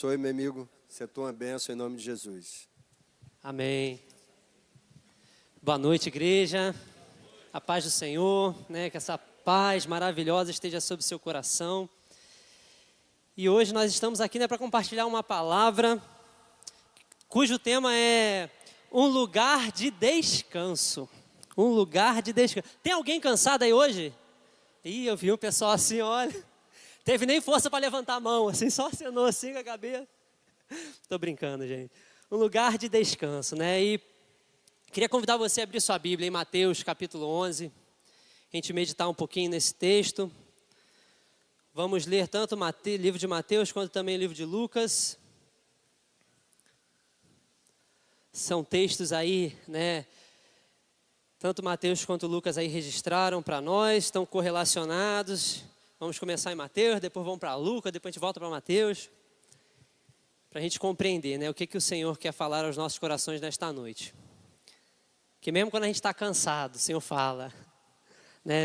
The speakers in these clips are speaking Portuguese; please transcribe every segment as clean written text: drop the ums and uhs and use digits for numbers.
Oi, meu amigo, você é uma bênção em nome de Jesus. Amém. Boa noite, igreja. A paz do Senhor, que essa paz maravilhosa esteja sobre o seu coração. E hoje nós estamos aqui para compartilhar uma palavra cujo tema é um lugar de descanso. Um lugar de descanso. Tem alguém cansado aí hoje? Ih, eu vi um pessoal assim, olha. Teve nem força para levantar a mão, assim, só acenou assim com a cabeça. Tô brincando, gente. Um lugar de descanso, E queria convidar você a abrir sua Bíblia em Mateus capítulo 11. A gente meditar um pouquinho nesse texto. Vamos ler tanto o livro de Mateus quanto também o livro de Lucas. São textos aí, Tanto Mateus quanto Lucas aí registraram para nós, estão correlacionados. Vamos começar em Mateus, depois vamos para Lucas, depois a gente volta para Mateus. Para a gente compreender, o que o Senhor quer falar aos nossos corações nesta noite. Que mesmo quando a gente está cansado, o Senhor fala.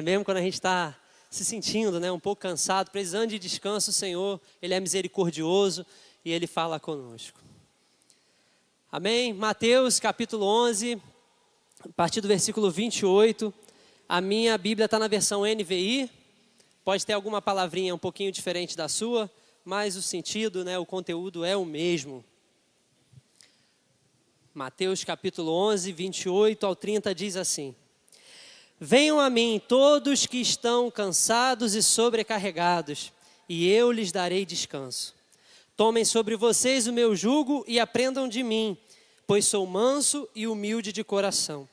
Mesmo quando a gente está se sentindo um pouco cansado, precisando de descanso, o Senhor, Ele é misericordioso e Ele fala conosco. Amém? Mateus capítulo 11, a partir do versículo 28. A minha Bíblia está na versão NVI. Pode ter alguma palavrinha um pouquinho diferente da sua, mas o sentido, o conteúdo é o mesmo. Mateus capítulo 11, 28 ao 30 diz assim: Venham a mim todos que estão cansados e sobrecarregados, e eu lhes darei descanso. Tomem sobre vocês o meu jugo e aprendam de mim, pois sou manso e humilde de coração.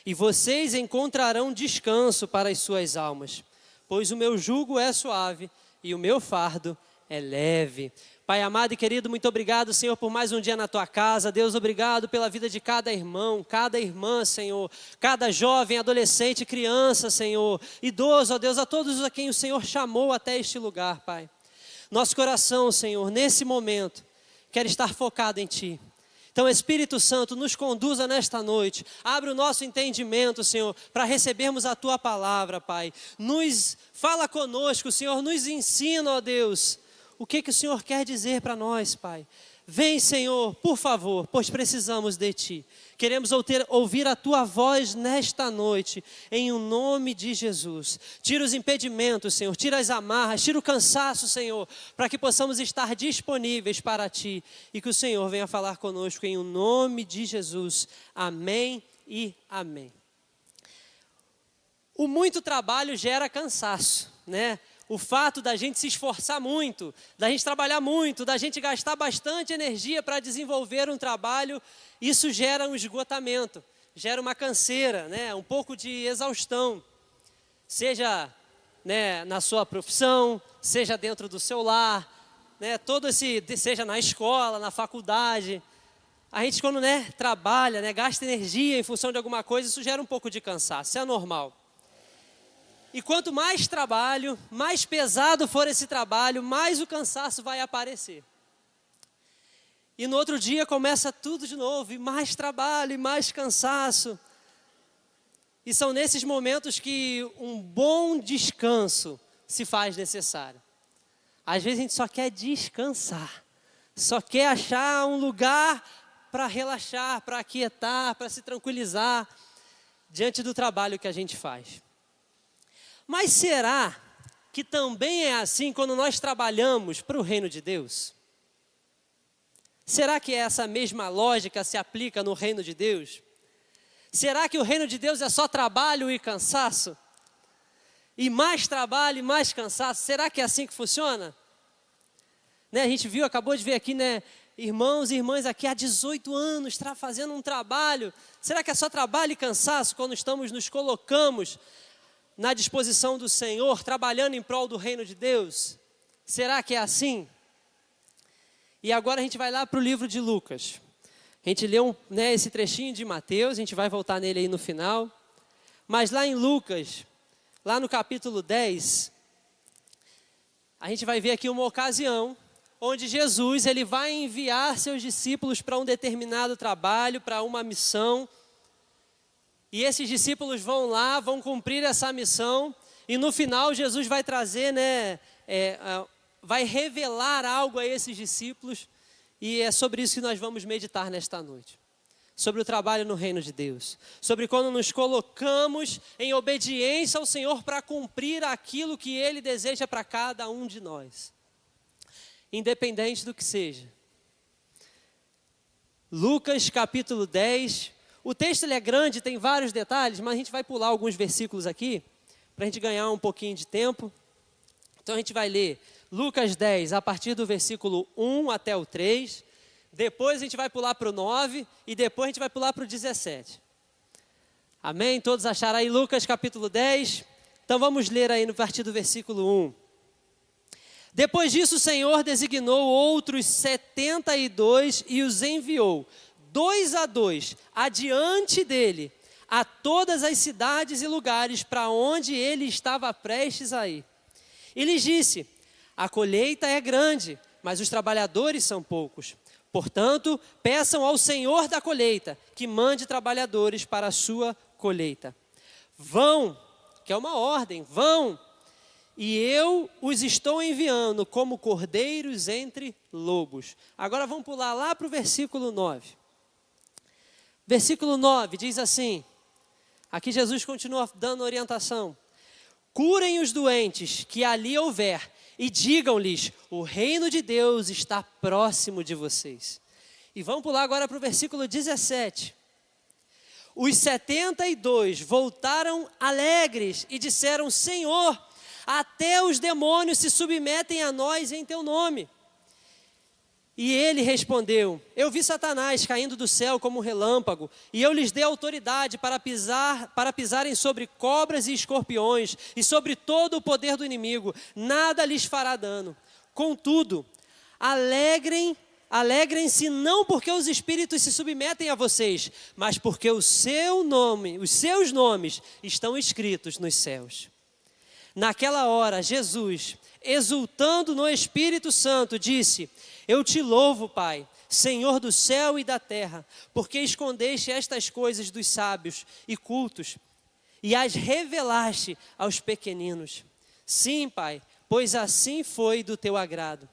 E vocês encontrarão descanso para as suas almas, pois o meu jugo é suave e o meu fardo é leve. Pai amado e querido, muito obrigado, Senhor, por mais um dia na Tua casa. Deus, obrigado pela vida de cada irmão, cada irmã, Senhor. Cada jovem, adolescente, criança, Senhor. Idoso, ó Deus, a todos a quem o Senhor chamou até este lugar, Pai. Nosso coração, Senhor, nesse momento, quer estar focado em Ti. Então, Espírito Santo, nos conduza nesta noite. Abre o nosso entendimento, Senhor, para recebermos a Tua palavra, Pai. Nos fala conosco, Senhor, nos ensina, ó Deus, o que o Senhor quer dizer para nós, Pai. Vem, Senhor, por favor, pois precisamos de Ti. Queremos ouvir a Tua voz nesta noite, em o nome de Jesus. Tira os impedimentos, Senhor, tira as amarras, tira o cansaço, Senhor, para que possamos estar disponíveis para Ti e que o Senhor venha falar conosco em o nome de Jesus. Amém e amém. O muito trabalho gera cansaço, O fato da gente se esforçar muito, da gente trabalhar muito, da gente gastar bastante energia para desenvolver um trabalho, isso gera um esgotamento, gera uma canseira, um pouco de exaustão. Seja na sua profissão, seja dentro do seu lar, seja na escola, na faculdade. A gente quando trabalha, gasta energia em função de alguma coisa, isso gera um pouco de cansaço, isso é normal. E quanto mais trabalho, mais pesado for esse trabalho, mais o cansaço vai aparecer. E no outro dia começa tudo de novo, e mais trabalho, e mais cansaço. E são nesses momentos que um bom descanso se faz necessário. Às vezes a gente só quer descansar, só quer achar um lugar para relaxar, para aquietar, para se tranquilizar diante do trabalho que a gente faz. Mas será que também é assim quando nós trabalhamos para o reino de Deus? Será que essa mesma lógica se aplica no reino de Deus? Será que o reino de Deus é só trabalho e cansaço? E mais trabalho e mais cansaço? Será que é assim que funciona? A gente acabou de ver aqui, irmãos e irmãs aqui há 18 anos fazendo um trabalho. Será que é só trabalho e cansaço quando nos colocamos na disposição do Senhor, trabalhando em prol do reino de Deus? Será que é assim? E agora a gente vai lá para o livro de Lucas. A gente leu esse trechinho de Mateus, a gente vai voltar nele aí no final. Mas lá em Lucas, lá no capítulo 10, a gente vai ver aqui uma ocasião onde Jesus ele vai enviar seus discípulos para um determinado trabalho, para uma missão. E esses discípulos vão lá, vão cumprir essa missão. E no final Jesus vai trazer, vai revelar algo a esses discípulos E é sobre isso que nós vamos meditar nesta noite. Sobre o trabalho no reino de Deus. Sobre quando nos colocamos em obediência ao Senhor para cumprir aquilo que Ele deseja para cada um de nós. Independente do que seja. Lucas capítulo 10. O texto ele é grande, tem vários detalhes, mas a gente vai pular alguns versículos aqui, para a gente ganhar um pouquinho de tempo. Então a gente vai ler Lucas 10, a partir do versículo 1 até o 3. Depois a gente vai pular para o 9 e depois a gente vai pular para o 17. Amém? Todos acharam aí Lucas capítulo 10? Então vamos ler aí no partir do versículo 1. Depois disso o Senhor designou outros 72 e os enviou, 2 a 2, adiante dele, a todas as cidades e lugares para onde ele estava prestes a ir. E lhes disse: a colheita é grande, mas os trabalhadores são poucos. Portanto, peçam ao Senhor da colheita que mande trabalhadores para a sua colheita. Vão, que é uma ordem, vão, e eu os estou enviando como cordeiros entre lobos. Agora vamos pular lá para o versículo 9. Versículo 9 diz assim, aqui Jesus continua dando orientação. Curem os doentes que ali houver e digam-lhes, o reino de Deus está próximo de vocês. E vamos pular agora para o versículo 17. Os 72 voltaram alegres e disseram, Senhor, até os demônios se submetem a nós em teu nome. E ele respondeu, eu vi Satanás caindo do céu como um relâmpago, e eu lhes dei autoridade para pisarem sobre cobras e escorpiões, e sobre todo o poder do inimigo, nada lhes fará dano. Contudo, alegrem-se não porque os espíritos se submetem a vocês, mas porque os seus nomes estão escritos nos céus. Naquela hora, Jesus, exultando no Espírito Santo, disse, eu te louvo, Pai, Senhor do céu e da terra, porque escondeste estas coisas dos sábios e cultos e as revelaste aos pequeninos. Sim, Pai, pois assim foi do teu agrado.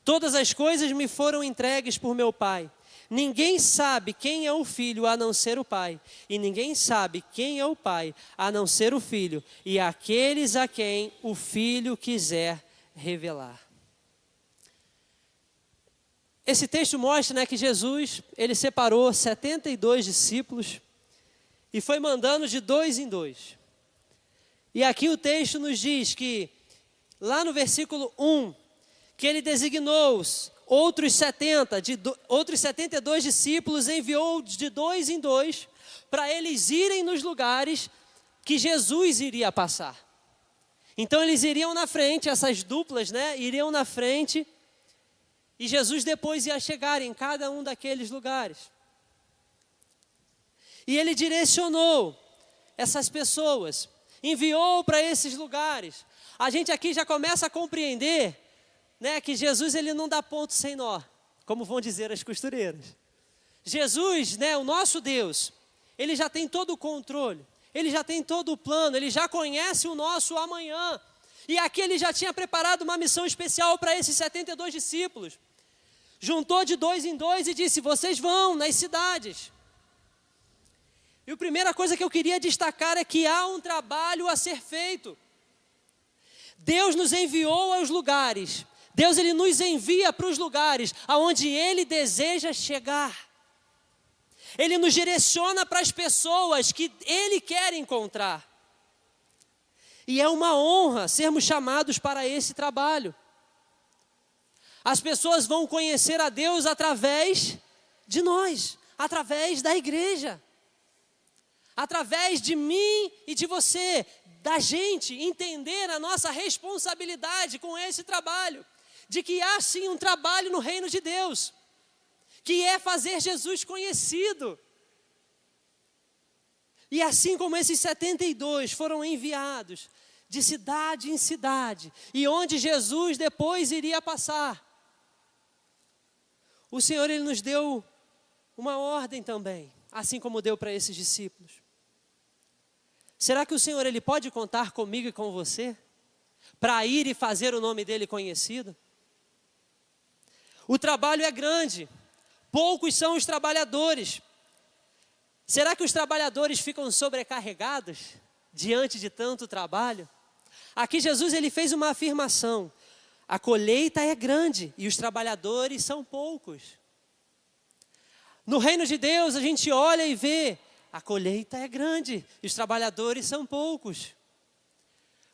Todas as coisas me foram entregues por meu Pai. Ninguém sabe quem é o Filho a não ser o Pai, e ninguém sabe quem é o Pai a não ser o Filho, e aqueles a quem o Filho quiser revelar. Esse texto mostra, que Jesus, ele separou 72 discípulos e foi mandando de 2 em 2. E aqui o texto nos diz que, lá no versículo 1, que ele designou outros 72 discípulos, enviou de 2 em 2 para eles irem nos lugares que Jesus iria passar. Então eles iriam na frente, essas duplas, iriam na frente, e Jesus depois ia chegar em cada um daqueles lugares. E ele direcionou essas pessoas, enviou para esses lugares. A gente aqui já começa a compreender, que Jesus ele não dá ponto sem nó, como vão dizer as costureiras. Jesus, o nosso Deus, ele já tem todo o controle, ele já tem todo o plano, ele já conhece o nosso amanhã. E aqui ele já tinha preparado uma missão especial para esses 72 discípulos. Juntou de 2 em 2 e disse, vocês vão nas cidades. E a primeira coisa que eu queria destacar é que há um trabalho a ser feito. Deus nos enviou aos lugares. Deus ele nos envia para os lugares aonde Ele deseja chegar. Ele nos direciona para as pessoas que Ele quer encontrar. E é uma honra sermos chamados para esse trabalho. As pessoas vão conhecer a Deus através de nós, através da igreja. Através de mim e de você, da gente entender a nossa responsabilidade com esse trabalho. De que há sim um trabalho no reino de Deus, que é fazer Jesus conhecido. E assim como esses 72 foram enviados de cidade em cidade, e onde Jesus depois iria passar, o Senhor ele nos deu uma ordem também, assim como deu para esses discípulos. Será que o Senhor ele pode contar comigo e com você para ir e fazer o nome dele conhecido? O trabalho é grande, poucos são os trabalhadores. Será que os trabalhadores ficam sobrecarregados diante de tanto trabalho? Aqui Jesus ele fez uma afirmação: a colheita é grande e os trabalhadores são poucos. No reino de Deus a gente olha e vê, a colheita é grande e os trabalhadores são poucos.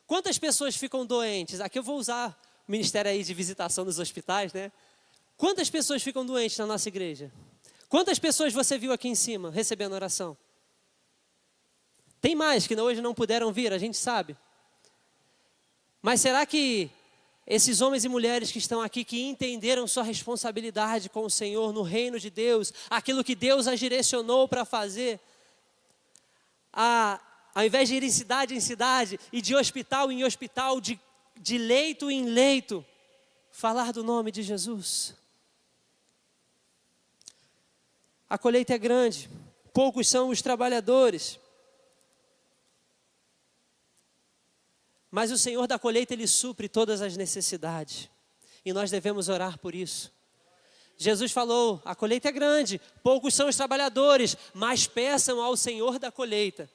Quantas pessoas ficam doentes? Aqui eu vou usar o ministério aí de visitação dos hospitais, né? Quantas pessoas ficam doentes na nossa igreja? Quantas pessoas você viu aqui em cima recebendo oração? Tem mais que hoje não puderam vir, a gente sabe. Mas será que esses homens e mulheres que estão aqui, que entenderam sua responsabilidade com o Senhor no reino de Deus, aquilo que Deus as direcionou para fazer, ao invés de ir em cidade e de hospital em hospital, de leito em leito, falar do nome de Jesus? A colheita é grande, poucos são os trabalhadores. Mas o Senhor da colheita, Ele supre todas as necessidades. E nós devemos orar por isso. Jesus falou, a colheita é grande, poucos são os trabalhadores, mas peçam ao Senhor da colheita,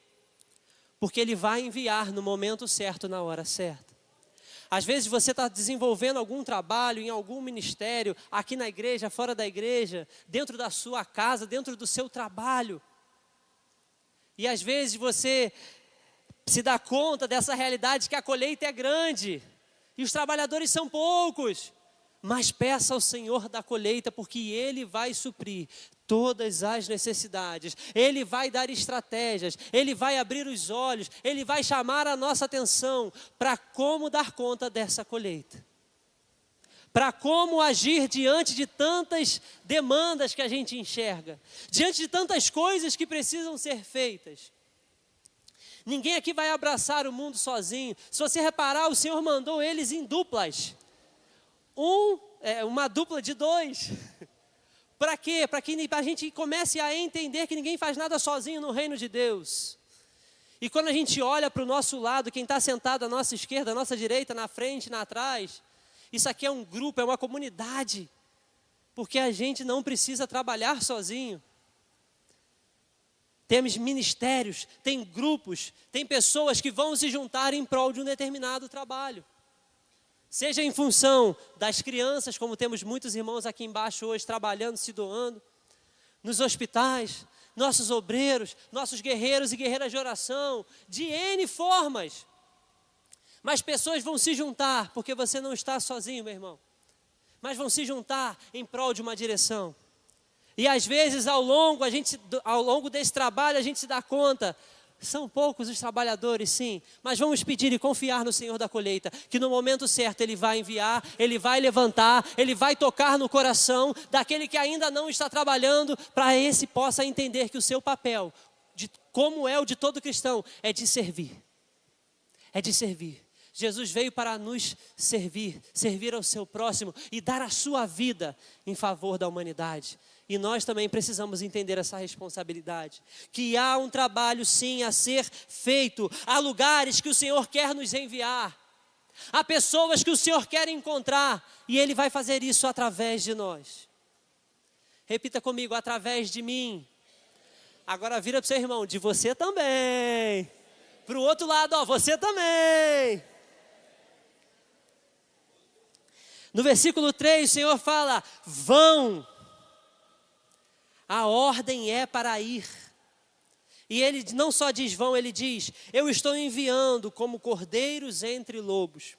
porque Ele vai enviar no momento certo, na hora certa. Às vezes você está desenvolvendo algum trabalho em algum ministério, aqui na igreja, fora da igreja, dentro da sua casa, dentro do seu trabalho. E às vezes você se dá conta dessa realidade que a colheita é grande e os trabalhadores são poucos. Mas peça ao Senhor da colheita, porque Ele vai suprir todas as necessidades. Ele vai dar estratégias, Ele vai abrir os olhos, Ele vai chamar a nossa atenção para como dar conta dessa colheita. Para como agir diante de tantas demandas que a gente enxerga, diante de tantas coisas que precisam ser feitas. Ninguém aqui vai abraçar o mundo sozinho. Se você reparar, o Senhor mandou eles em duplas. Uma dupla de 2. Para quê? Para que a gente comece a entender que ninguém faz nada sozinho no reino de Deus. E quando a gente olha para o nosso lado, quem está sentado à nossa esquerda, à nossa direita, na frente, na trás, isso aqui é um grupo, é uma comunidade. Porque a gente não precisa trabalhar sozinho. Temos ministérios, tem grupos, tem pessoas que vão se juntar em prol de um determinado trabalho. Seja em função das crianças, como temos muitos irmãos aqui embaixo hoje trabalhando, se doando, nos hospitais, nossos obreiros, nossos guerreiros e guerreiras de oração, de N formas. Mas pessoas vão se juntar, porque você não está sozinho, meu irmão. Mas vão se juntar em prol de uma direção. E às vezes ao longo desse trabalho a gente se dá conta, são poucos os trabalhadores, sim, mas vamos pedir e confiar no Senhor da colheita, que no momento certo Ele vai enviar, Ele vai levantar, Ele vai tocar no coração daquele que ainda não está trabalhando, para esse possa entender que o seu papel, como é o de todo cristão, é de servir. É de servir. Jesus veio para nos servir, servir ao seu próximo e dar a sua vida em favor da humanidade. E nós também precisamos entender essa responsabilidade. Que há um trabalho sim a ser feito. Há lugares que o Senhor quer nos enviar. Há pessoas que o Senhor quer encontrar. E Ele vai fazer isso através de nós. Repita comigo, através de mim. Agora vira para o seu irmão, de você também. Para o outro lado, ó, você também. No versículo 3, o Senhor fala, vão. A ordem é para ir. E Ele não só diz vão, Ele diz, eu estou enviando como cordeiros entre lobos.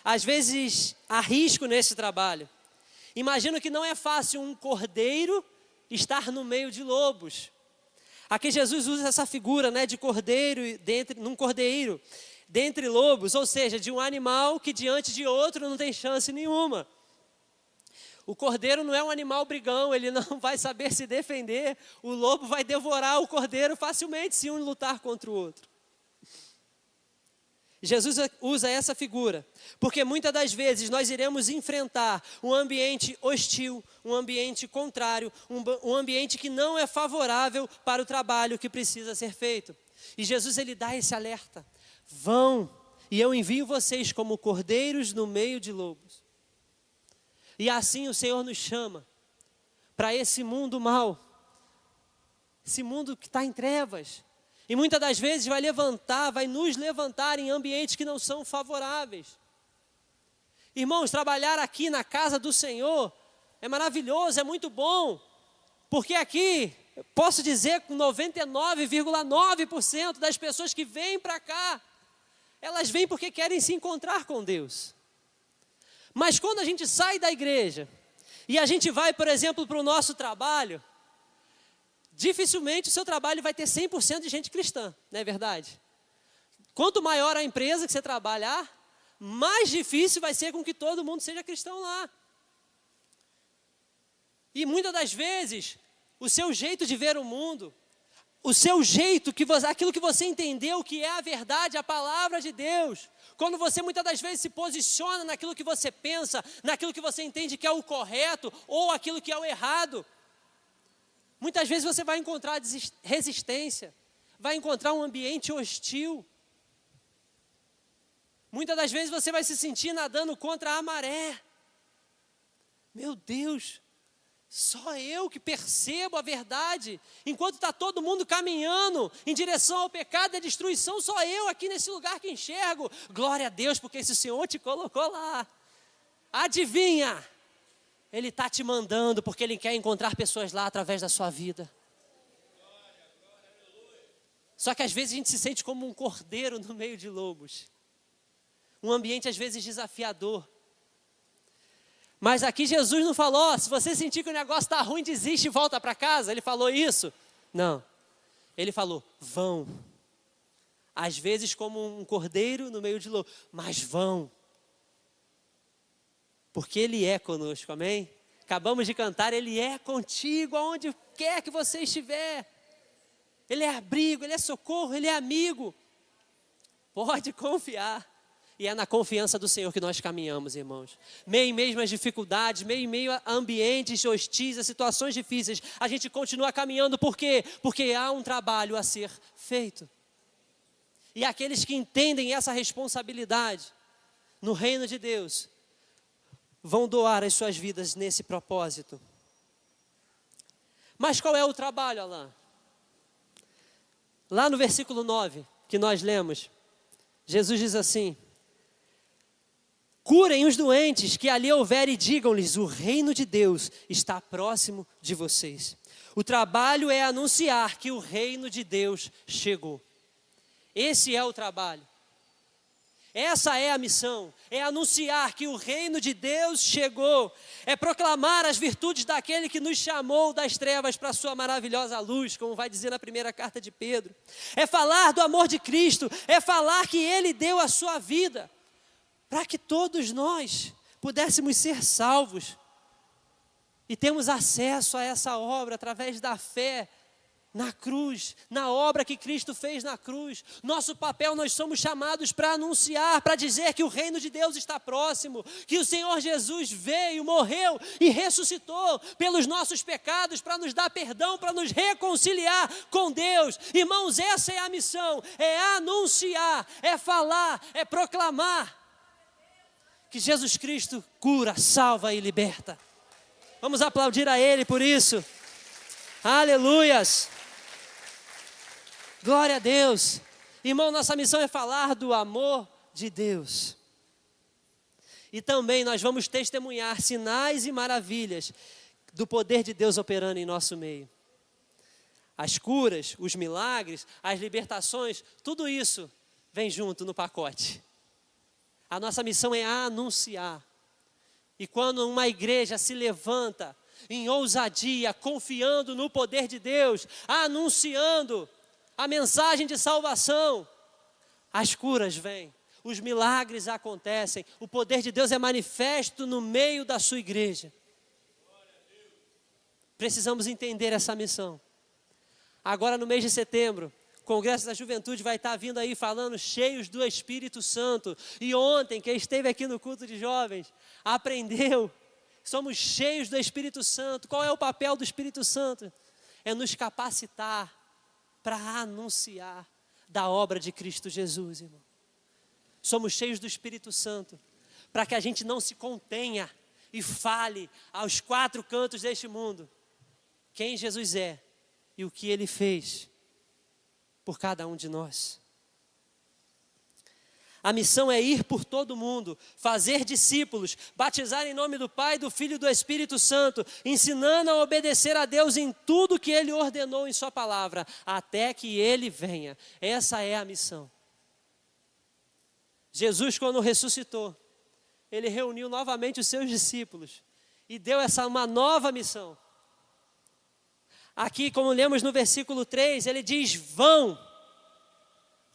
Às vezes, arrisco nesse trabalho. Imagino que não é fácil um cordeiro estar no meio de lobos. Aqui Jesus usa essa figura, né, de cordeiro, num cordeiro, dentre lobos, ou seja, de um animal que diante de outro não tem chance nenhuma. O cordeiro não é um animal brigão, ele não vai saber se defender, o lobo vai devorar o cordeiro facilmente se um lutar contra o outro. Jesus usa essa figura, porque muitas das vezes nós iremos enfrentar um ambiente hostil, um ambiente contrário, um ambiente que não é favorável para o trabalho que precisa ser feito. E Jesus ele dá esse alerta, vão, e eu envio vocês como cordeiros no meio de lobos. E assim o Senhor nos chama para esse mundo mau, esse mundo que está em trevas. E muitas das vezes vai nos levantar em ambientes que não são favoráveis. Irmãos, trabalhar aqui na casa do Senhor é maravilhoso, é muito bom. Porque aqui, eu posso dizer com 99,9% das pessoas que vêm para cá, elas vêm porque querem se encontrar com Deus. Mas quando a gente sai da igreja e a gente vai, por exemplo, para o nosso trabalho, dificilmente o seu trabalho vai ter 100% de gente cristã, não é verdade? Quanto maior a empresa que você trabalhar, mais difícil vai ser com que todo mundo seja cristão lá. E muitas das vezes, o seu jeito de ver o mundo, o seu jeito, aquilo que você entendeu que é a verdade, a palavra de Deus, quando você muitas das vezes se posiciona naquilo que você pensa, naquilo que você entende que é o correto, ou aquilo que é o errado, muitas vezes você vai encontrar resistência, vai encontrar um ambiente hostil. Muitas das vezes você vai se sentir nadando contra a maré. Meu Deus, só eu que percebo a verdade, enquanto está todo mundo caminhando em direção ao pecado e à destruição, só eu aqui nesse lugar que enxergo. Glória a Deus, porque esse Senhor te colocou lá. Adivinha? Ele está te mandando porque Ele quer encontrar pessoas lá através da sua vida. Só que às vezes a gente se sente como um cordeiro no meio de lobos. Um ambiente às vezes desafiador. Mas aqui Jesus não falou, se você sentir que o negócio está ruim, desiste e volta para casa. Ele falou isso? Não. Ele falou, vão. Às vezes como um cordeiro no meio de lobo, mas vão. Porque Ele é conosco, amém? Acabamos de cantar, Ele é contigo, aonde quer que você estiver. Ele é abrigo, Ele é socorro, Ele é amigo. Pode confiar. E é na confiança do Senhor que nós caminhamos, irmãos. Meio em meio às dificuldades, meio em meio a ambientes hostis, a situações difíceis, a gente continua caminhando. Por quê? Porque há um trabalho a ser feito. E aqueles que entendem essa responsabilidade no reino de Deus, vão doar as suas vidas nesse propósito. Mas qual é o trabalho, Alain? Lá no versículo 9, que nós lemos, Jesus diz assim: curem os doentes que ali houver e digam-lhes, o reino de Deus está próximo de vocês. O trabalho é anunciar que o reino de Deus chegou. Esse é o trabalho. Essa é a missão, é anunciar que o reino de Deus chegou, é proclamar as virtudes daquele que nos chamou das trevas para a sua maravilhosa luz, como vai dizer na primeira carta de Pedro. É falar do amor de Cristo, é falar que Ele deu a sua vida, para que todos nós pudéssemos ser salvos. E temos acesso a essa obra através da fé na cruz, na obra que Cristo fez na cruz. Nosso papel, nós somos chamados para anunciar, para dizer que o reino de Deus está próximo, que o Senhor Jesus veio, morreu e ressuscitou pelos nossos pecados, para nos dar perdão, para nos reconciliar com Deus. Irmãos, essa é a missão, é anunciar, é falar, é proclamar que Jesus Cristo cura, salva e liberta. Vamos aplaudir a Ele por isso. Aleluias. Glória a Deus. Irmão, nossa missão é falar do amor de Deus. E também nós vamos testemunhar sinais e maravilhas do poder de Deus operando em nosso meio. As curas, os milagres, as libertações, tudo isso vem junto no pacote. A nossa missão é anunciar. E quando uma igreja se levanta em ousadia, confiando no poder de Deus, anunciando a mensagem de salvação, as curas vêm, os milagres acontecem, o poder de Deus é manifesto no meio da sua igreja. Precisamos entender essa missão. Agora no mês de setembro, o Congresso da Juventude vai estar vindo aí falando cheios do Espírito Santo. E ontem, quem esteve aqui no culto de jovens, aprendeu, somos cheios do Espírito Santo. Qual é o papel do Espírito Santo? É nos capacitar para anunciar da obra de Cristo Jesus, irmão. Somos cheios do Espírito Santo, para que a gente não se contenha e fale aos quatro cantos deste mundo quem Jesus é e o que Ele fez por cada um de nós. A missão é ir por todo o mundo, fazer discípulos, batizar em nome do Pai, do Filho e do Espírito Santo, ensinando a obedecer a Deus em tudo que Ele ordenou em sua palavra, até que Ele venha. Essa é a missão. Jesus, quando ressuscitou, Ele reuniu novamente os seus discípulos e deu uma nova missão. Aqui, como lemos no versículo 3, Ele diz, vão.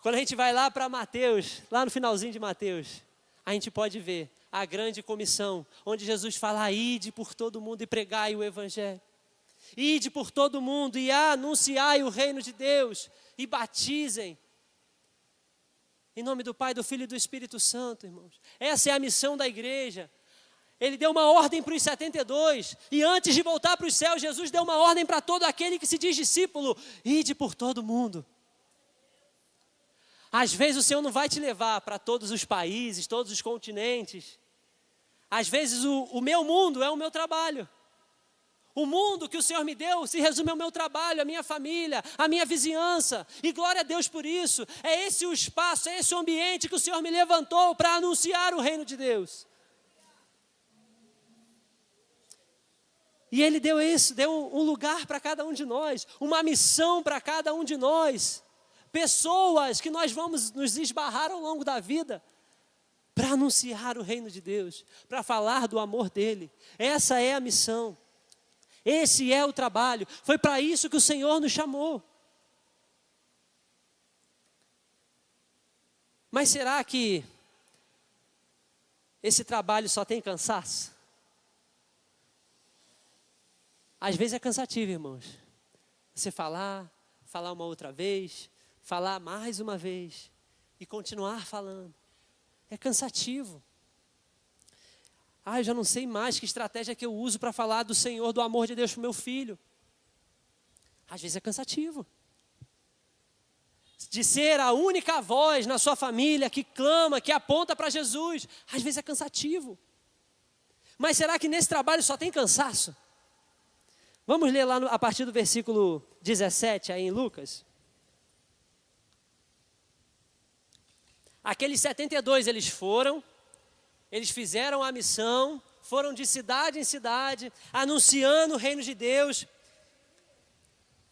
Quando a gente vai lá para Mateus, lá no finalzinho de Mateus, a gente pode ver a grande comissão, onde Jesus fala, ide por todo mundo e pregai o evangelho. Ide por todo mundo e anunciai o reino de Deus e batizem. Em nome do Pai, do Filho e do Espírito Santo, irmãos. Essa é a missão da igreja. Ele deu uma ordem para os 72, e antes de voltar para os céus, Jesus deu uma ordem para todo aquele que se diz discípulo, ide por todo mundo. Às vezes o Senhor não vai te levar para todos os países, todos os continentes. Às vezes o meu mundo é o meu trabalho. O mundo que o Senhor me deu se resume ao meu trabalho, a minha família, a minha vizinhança. E glória a Deus por isso. É esse o espaço, é esse o ambiente que o Senhor me levantou para anunciar o reino de Deus. E Ele deu isso, deu um lugar para cada um de nós, uma missão para cada um de nós. Pessoas que nós vamos nos esbarrar ao longo da vida para anunciar o reino de Deus, para falar do amor dEle. Essa é a missão. Esse é o trabalho. Foi para isso que o Senhor nos chamou. Mas será que esse trabalho só tem cansaço? Às vezes é cansativo, irmãos. Você falar uma outra vez, falar mais uma vez e continuar falando. É cansativo. Eu já não sei mais que estratégia que eu uso para falar do Senhor, do amor de Deus para o meu filho. Às vezes é cansativo. De ser a única voz na sua família que clama, que aponta para Jesus. Às vezes é cansativo. Mas será que nesse trabalho só tem cansaço? Vamos ler lá a partir do versículo 17 aí em Lucas. Aqueles 72, eles fizeram a missão, foram de cidade em cidade, anunciando o reino de Deus,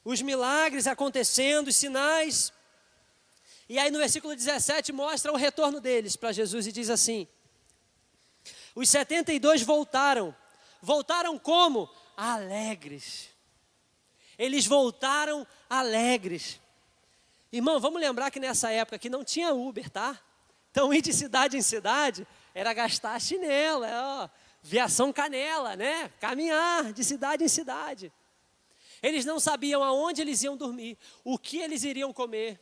os milagres acontecendo, os sinais. E aí no versículo 17 mostra o retorno deles para Jesus e diz assim, os 72 voltaram como? Alegres. Eles voltaram alegres. Irmão, vamos lembrar que nessa época que não tinha Uber, tá? Então ir de cidade em cidade era gastar a chinela, viação canela, né? Caminhar de cidade em cidade. Eles não sabiam aonde eles iam dormir, o que eles iriam comer.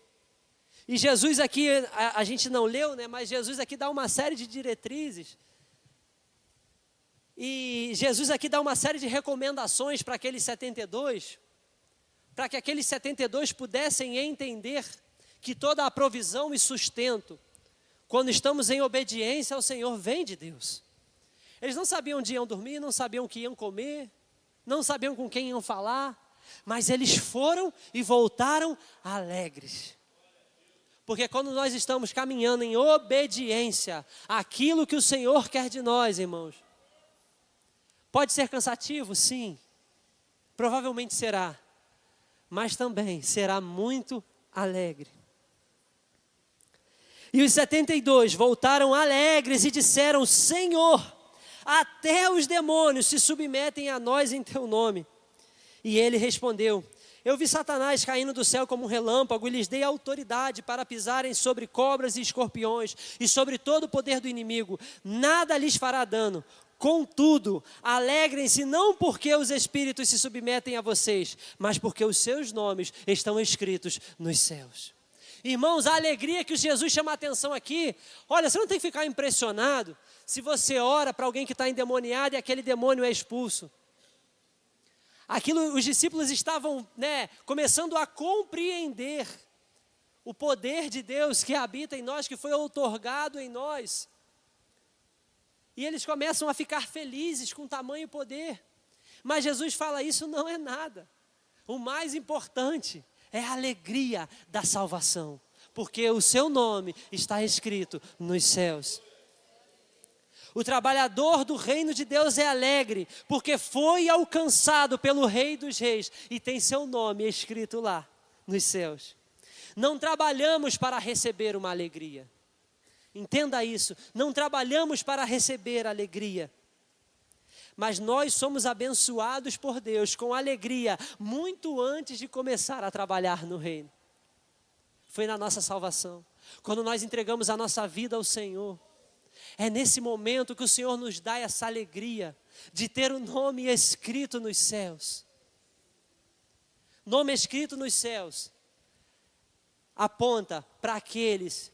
E Jesus aqui, a gente não leu, né? Mas Jesus aqui dá uma série de diretrizes. E Jesus aqui dá uma série de recomendações para aqueles 72, para que aqueles 72 pudessem entender que toda a provisão e sustento, quando estamos em obediência ao Senhor, vem de Deus. Eles não sabiam onde iam dormir, não sabiam o que iam comer, não sabiam com quem iam falar, mas eles foram e voltaram alegres. Porque quando nós estamos caminhando em obediência àquilo que o Senhor quer de nós, irmãos, pode ser cansativo? Sim, provavelmente será, mas também será muito alegre. E os 72 voltaram alegres e disseram, Senhor, até os demônios se submetem a nós em teu nome. E ele respondeu, eu vi Satanás caindo do céu como um relâmpago e lhes dei autoridade para pisarem sobre cobras e escorpiões e sobre todo o poder do inimigo. Nada lhes fará dano. Contudo, alegrem-se não porque os espíritos se submetem a vocês, mas porque os seus nomes estão escritos nos céus. Irmãos, a alegria que Jesus chama a atenção aqui, olha, você não tem que ficar impressionado se você ora para alguém que está endemoniado e aquele demônio é expulso. Os discípulos estavam, começando a compreender o poder de Deus que habita em nós, que foi outorgado em nós. E eles começam a ficar felizes com tamanho poder. Mas Jesus fala, isso não é nada. O mais importante é a alegria da salvação, porque o seu nome está escrito nos céus. O trabalhador do reino de Deus é alegre, porque foi alcançado pelo Rei dos Reis e tem seu nome escrito lá nos céus. Não trabalhamos para receber uma alegria. Entenda isso, não trabalhamos para receber alegria. Mas nós somos abençoados por Deus com alegria muito antes de começar a trabalhar no reino. Foi na nossa salvação, quando nós entregamos a nossa vida ao Senhor. É nesse momento que o Senhor nos dá essa alegria de ter o nome escrito nos céus. Nome escrito nos céus aponta para aqueles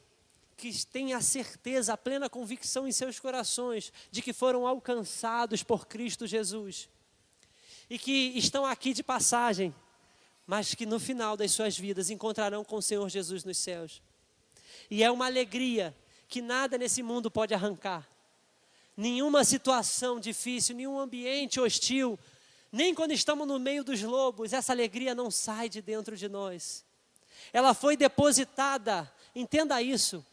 que têm a certeza, a plena convicção em seus corações de que foram alcançados por Cristo Jesus e que estão aqui de passagem, mas que no final das suas vidas encontrarão com o Senhor Jesus nos céus. E é uma alegria que nada nesse mundo pode arrancar. Nenhuma situação difícil, nenhum ambiente hostil, nem quando estamos no meio dos lobos, essa alegria não sai de dentro de nós. Ela foi depositada, entenda isso,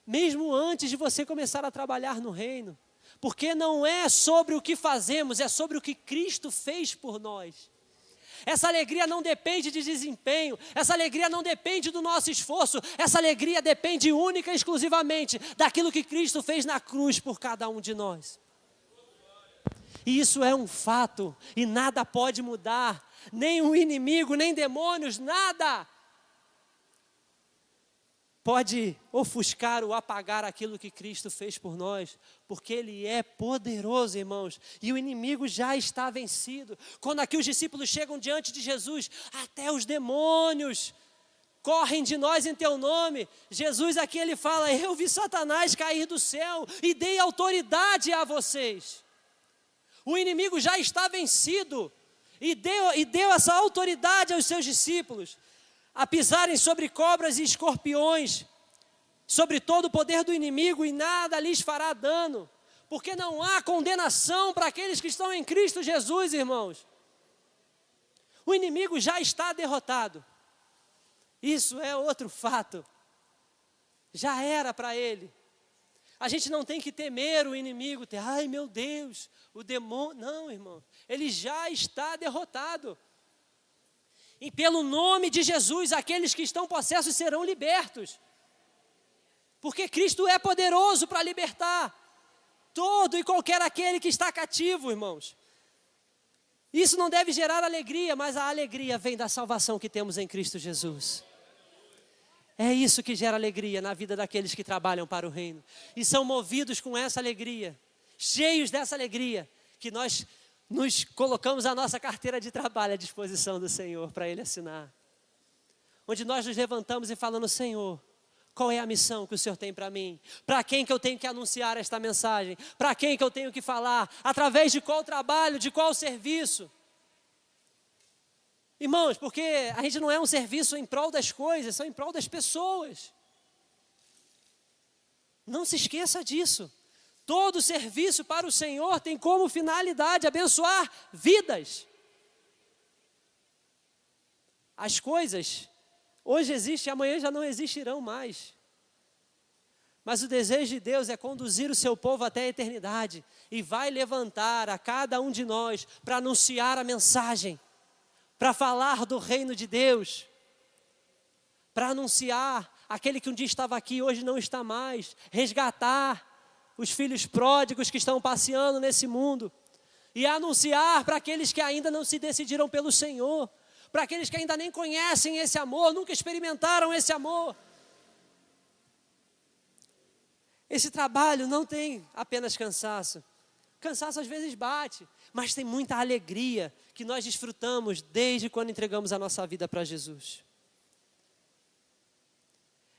mesmo antes de você começar a trabalhar no reino. Porque não é sobre o que fazemos, é sobre o que Cristo fez por nós. Essa alegria não depende de desempenho, essa alegria não depende do nosso esforço, essa alegria depende única e exclusivamente daquilo que Cristo fez na cruz por cada um de nós. E isso é um fato, e nada pode mudar, nem o inimigo, nem demônios, nada pode ofuscar ou apagar aquilo que Cristo fez por nós, porque Ele é poderoso, irmãos, e o inimigo já está vencido. Quando aqui os discípulos chegam diante de Jesus, até os demônios correm de nós em teu nome. Jesus aqui ele fala, eu vi Satanás cair do céu e dei autoridade a vocês. O inimigo já está vencido e deu essa autoridade aos seus discípulos, a pisarem sobre cobras e escorpiões, sobre todo o poder do inimigo, e nada lhes fará dano, porque não há condenação para aqueles que estão em Cristo Jesus, irmãos. O inimigo já está derrotado, isso é outro fato, já era para ele. A gente não tem que temer o inimigo, ai meu Deus, o demônio, não, irmão, ele já está derrotado. E pelo nome de Jesus, aqueles que estão possessos serão libertos. Porque Cristo é poderoso para libertar todo e qualquer aquele que está cativo, irmãos. Isso não deve gerar alegria, mas a alegria vem da salvação que temos em Cristo Jesus. É isso que gera alegria na vida daqueles que trabalham para o reino. E são movidos com essa alegria, cheios dessa alegria, que nós nos colocamos a nossa carteira de trabalho à disposição do Senhor para Ele assinar. Onde nós nos levantamos e falamos, Senhor, qual é a missão que o Senhor tem para mim? Para quem que eu tenho que anunciar esta mensagem? Para quem que eu tenho que falar? Através de qual trabalho, de qual serviço? Irmãos, porque a gente não é um serviço em prol das coisas, são em prol das pessoas. Não se esqueça disso. Todo serviço para o Senhor tem como finalidade abençoar vidas. As coisas hoje existem, amanhã já não existirão mais. Mas o desejo de Deus é conduzir o seu povo até a eternidade e vai levantar a cada um de nós para anunciar a mensagem, para falar do reino de Deus, para anunciar aquele que um dia estava aqui e hoje não está mais, resgatar os filhos pródigos que estão passeando nesse mundo, e anunciar para aqueles que ainda não se decidiram pelo Senhor, para aqueles que ainda nem conhecem esse amor, nunca experimentaram esse amor. Esse trabalho não tem apenas cansaço. Cansaço às vezes bate, mas tem muita alegria que nós desfrutamos desde quando entregamos a nossa vida para Jesus.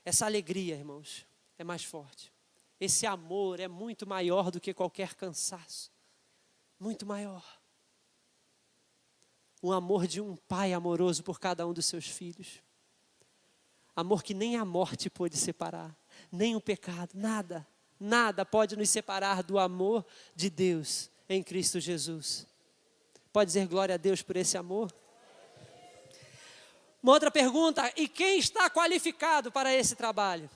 Essa alegria, irmãos, é mais forte. Esse amor é muito maior do que qualquer cansaço. Muito maior. O amor de um pai amoroso por cada um dos seus filhos. Amor que nem a morte pôde separar. Nem o pecado, nada, nada pode nos separar do amor de Deus em Cristo Jesus. Pode dizer glória a Deus por esse amor? Uma outra pergunta, e quem está qualificado para esse trabalho?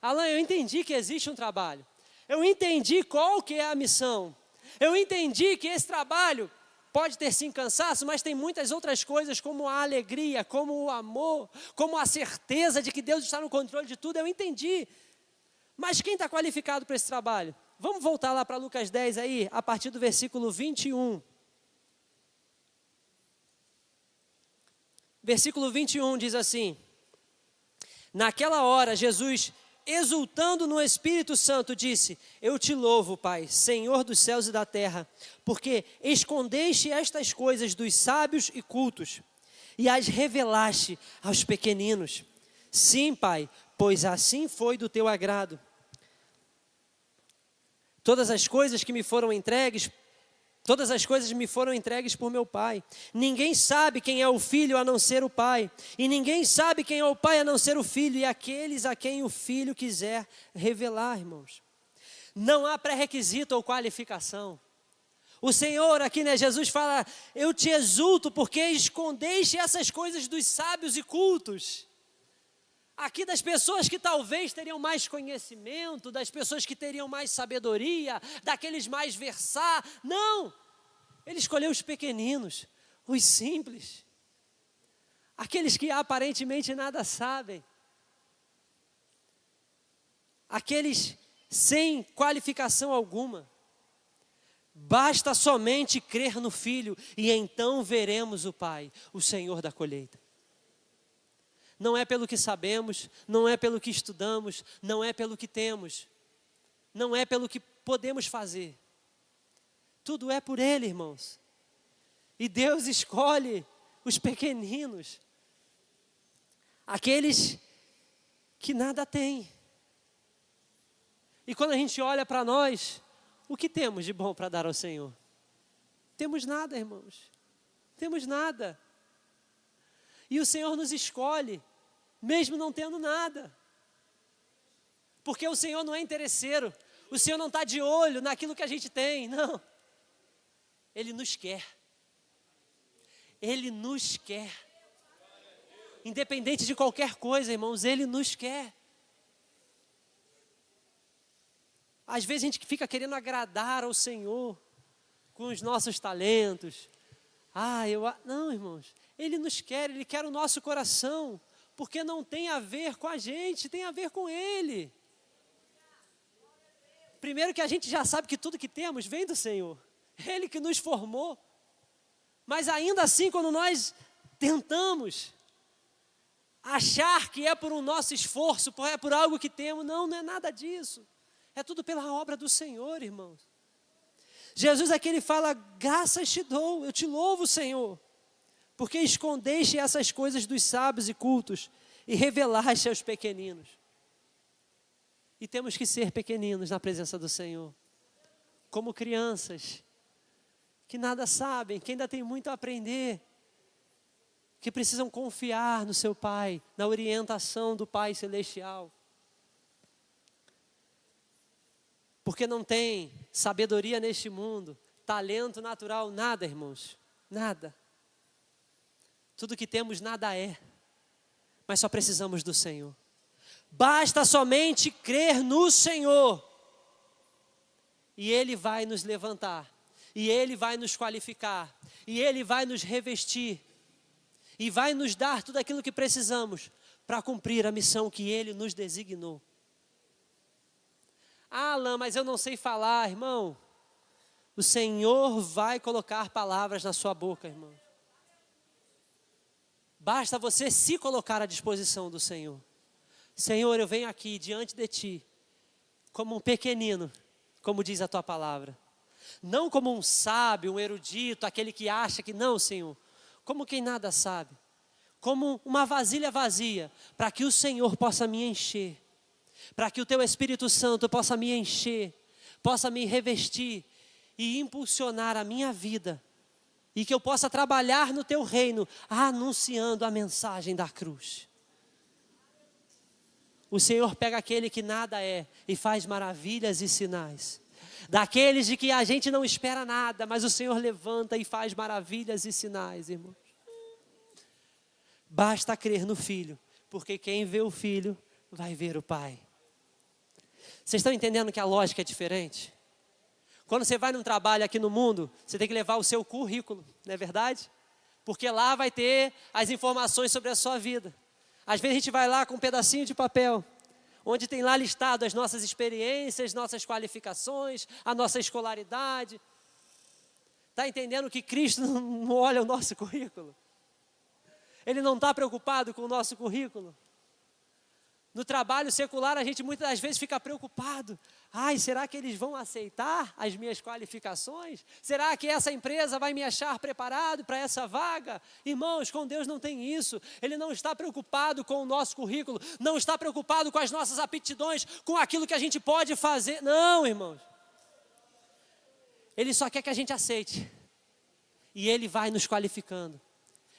Alan, eu entendi que existe um trabalho. Eu entendi qual que é a missão. Eu entendi que esse trabalho pode ter sim cansaço, mas tem muitas outras coisas, como a alegria, como o amor, como a certeza de que Deus está no controle de tudo. Eu entendi. Mas quem está qualificado para esse trabalho? Vamos voltar lá para Lucas 10 aí, a partir do versículo 21. Versículo 21 diz assim: naquela hora, Jesus, exultando no Espírito Santo, disse: eu te louvo, Pai, Senhor dos céus e da terra, porque escondeste estas coisas dos sábios e cultos, e as revelaste aos pequeninos. Sim, Pai, pois assim foi do teu agrado. Todas as coisas me foram entregues por meu Pai. Ninguém sabe quem é o Filho a não ser o Pai. E ninguém sabe quem é o Pai a não ser o Filho. E aqueles a quem o Filho quiser revelar, irmãos. Não há pré-requisito ou qualificação. O Senhor aqui, né, Jesus fala: eu te exulto porque escondeste essas coisas dos sábios e cultos. Aqui das pessoas que talvez teriam mais conhecimento, das pessoas que teriam mais sabedoria, daqueles mais versar. Não! Ele escolheu os pequeninos, os simples. Aqueles que aparentemente nada sabem. Aqueles sem qualificação alguma. Basta somente crer no Filho e então veremos o Pai, o Senhor da colheita. Não é pelo que sabemos, não é pelo que estudamos, não é pelo que temos, não é pelo que podemos fazer. Tudo é por Ele, irmãos. E Deus escolhe os pequeninos, aqueles que nada têm. E quando a gente olha para nós, o que temos de bom para dar ao Senhor? Temos nada, irmãos. Temos nada. E o Senhor nos escolhe, mesmo não tendo nada. Porque o Senhor não é interesseiro. O Senhor não está de olho naquilo que a gente tem, não. Ele nos quer. Ele nos quer. Independente de qualquer coisa, irmãos, Ele nos quer. Às vezes a gente fica querendo agradar ao Senhor com os nossos talentos. Não, irmãos. Ele nos quer, Ele quer o nosso coração, porque não tem a ver com a gente, tem a ver com Ele. Primeiro que a gente já sabe que tudo que temos vem do Senhor. Ele que nos formou. Mas ainda assim, quando nós tentamos achar que é por um nosso esforço, é por algo que temos, não é nada disso. É tudo pela obra do Senhor, irmãos. Jesus aqui ele fala: graças te dou, eu te louvo, Senhor, porque escondeste essas coisas dos sábios e cultos e revelaste aos pequeninos. E temos que ser pequeninos na presença do Senhor, como crianças que nada sabem, que ainda têm muito a aprender, que precisam confiar no seu Pai, na orientação do Pai Celestial. Porque não tem sabedoria neste mundo, talento natural, nada, irmãos, nada. Tudo que temos nada é, mas só precisamos do Senhor. Basta somente crer no Senhor, e Ele vai nos levantar, e Ele vai nos qualificar, e Ele vai nos revestir, e vai nos dar tudo aquilo que precisamos para cumprir a missão que Ele nos designou. Alan, mas eu não sei falar, irmão. O Senhor vai colocar palavras na sua boca, irmão. Basta você se colocar à disposição do Senhor. Senhor, eu venho aqui diante de Ti, como um pequenino, como diz a Tua palavra. Não como um sábio, um erudito, aquele que acha que não, Senhor. Como quem nada sabe. Como uma vasilha vazia, para que o Senhor possa me encher. Para que o Teu Espírito Santo possa me encher, possa me revestir e impulsionar a minha vida. E que eu possa trabalhar no Teu reino, anunciando a mensagem da cruz. O Senhor pega aquele que nada é e faz maravilhas e sinais. Daqueles de que a gente não espera nada, mas o Senhor levanta e faz maravilhas e sinais, irmãos. Basta crer no Filho, porque quem vê o Filho vai ver o Pai. Vocês estão entendendo que a lógica é diferente? Quando você vai num trabalho aqui no mundo, você tem que levar o seu currículo, não é verdade? Porque lá vai ter as informações sobre a sua vida. Às vezes a gente vai lá com um pedacinho de papel, onde tem lá listado as nossas experiências, nossas qualificações, a nossa escolaridade. Está entendendo que Cristo não olha o nosso currículo? Ele não está preocupado com o nosso currículo? No trabalho secular, a gente muitas das vezes fica preocupado. Ai, será que eles vão aceitar as minhas qualificações? Será que essa empresa vai me achar preparado para essa vaga? Irmãos, com Deus não tem isso. Ele não está preocupado com o nosso currículo, não está preocupado com as nossas aptidões, com aquilo que a gente pode fazer. Não, irmãos. Ele só quer que a gente aceite. E Ele vai nos qualificando.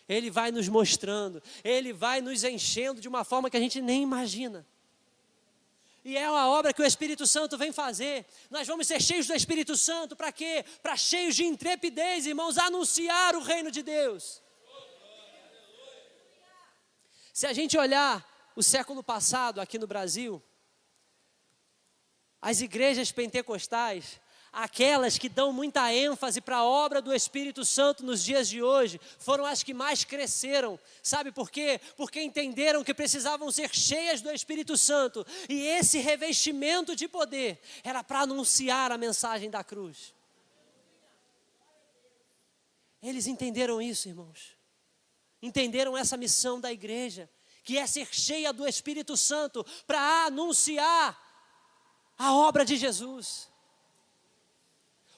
Ele vai nos mostrando, Ele vai nos enchendo de uma forma que a gente nem imagina. E é uma obra que o Espírito Santo vem fazer. Nós vamos ser cheios do Espírito Santo, para quê? Para cheios de intrepidez, irmãos, anunciar o reino de Deus. Se a gente olhar o século passado aqui no Brasil, as igrejas pentecostais, aquelas que dão muita ênfase para a obra do Espírito Santo nos dias de hoje, foram as que mais cresceram. Sabe por quê? Porque entenderam que precisavam ser cheias do Espírito Santo. E esse revestimento de poder era para anunciar a mensagem da cruz. Eles entenderam isso, irmãos. Entenderam essa missão da igreja, que é ser cheia do Espírito Santo para anunciar a obra de Jesus.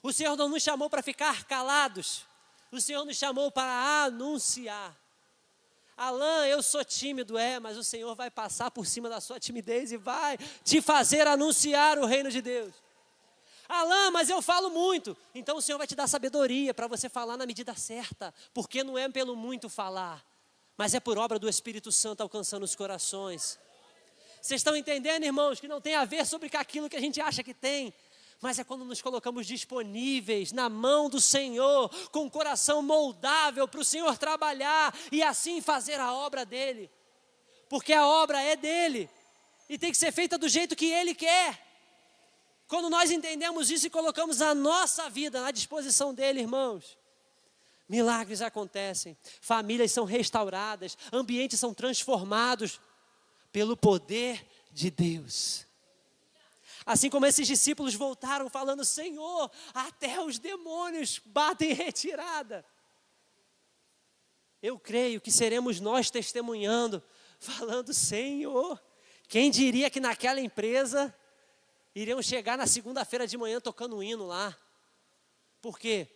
O Senhor não nos chamou para ficar calados. O Senhor nos chamou para anunciar. Alain, eu sou tímido, mas o Senhor vai passar por cima da sua timidez e vai te fazer anunciar o reino de Deus. Alain, mas eu falo muito. Então o Senhor vai te dar sabedoria para você falar na medida certa. Porque não é pelo muito falar, mas é por obra do Espírito Santo alcançando os corações. Vocês estão entendendo, irmãos, que não tem a ver sobre aquilo que a gente acha que tem, mas é quando nos colocamos disponíveis na mão do Senhor, com o coração moldável para o Senhor trabalhar e assim fazer a obra dEle. Porque a obra é dEle e tem que ser feita do jeito que Ele quer. Quando nós entendemos isso e colocamos a nossa vida na disposição dEle, irmãos, milagres acontecem, famílias são restauradas, ambientes são transformados pelo poder de Deus. Assim como esses discípulos voltaram falando, Senhor, até os demônios batem retirada. Eu creio que seremos nós testemunhando, falando, Senhor, quem diria que naquela empresa iriam chegar na segunda-feira de manhã tocando um hino lá. Por quê?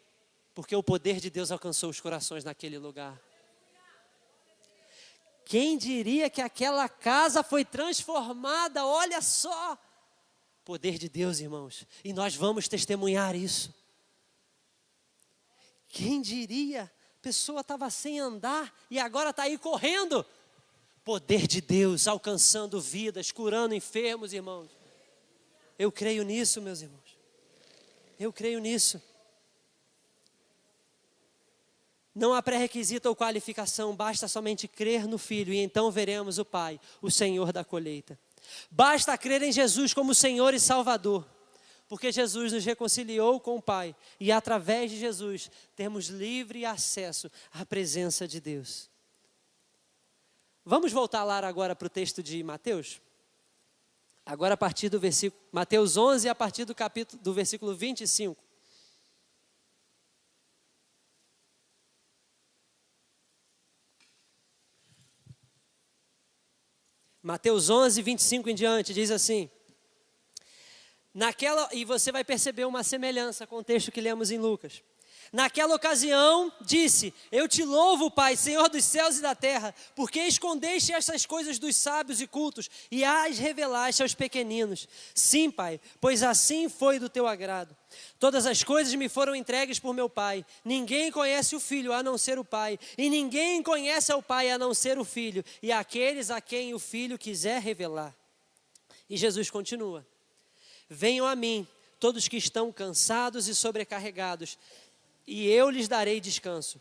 Porque o poder de Deus alcançou os corações naquele lugar. Quem diria que aquela casa foi transformada, olha só. Poder de Deus, irmãos, e nós vamos testemunhar isso. Quem diria? A pessoa estava sem andar e agora está aí correndo. Poder de Deus alcançando vidas, curando enfermos, irmãos. Eu creio nisso, meus irmãos. Eu creio nisso. Não há pré-requisito ou qualificação, basta somente crer no Filho e então veremos o Pai, o Senhor da colheita. Basta crer em Jesus como Senhor e Salvador, porque Jesus nos reconciliou com o Pai e através de Jesus temos livre acesso à presença de Deus. Vamos voltar lá agora para o texto de Mateus? Agora a partir do versículo, Mateus 11, a partir do versículo 25. Mateus 11, 25 em diante, diz assim. E você vai perceber uma semelhança com o texto que lemos em Lucas. Naquela ocasião, disse, eu te louvo, Pai, Senhor dos céus e da terra, porque escondeste estas coisas dos sábios e cultos e as revelaste aos pequeninos. Sim, Pai, pois assim foi do teu agrado. Todas as coisas me foram entregues por meu Pai. Ninguém conhece o Filho a não ser o Pai, e ninguém conhece ao Pai a não ser o Filho, e aqueles a quem o Filho quiser revelar. E Jesus continua: venham a mim, todos que estão cansados e sobrecarregados, e eu lhes darei descanso.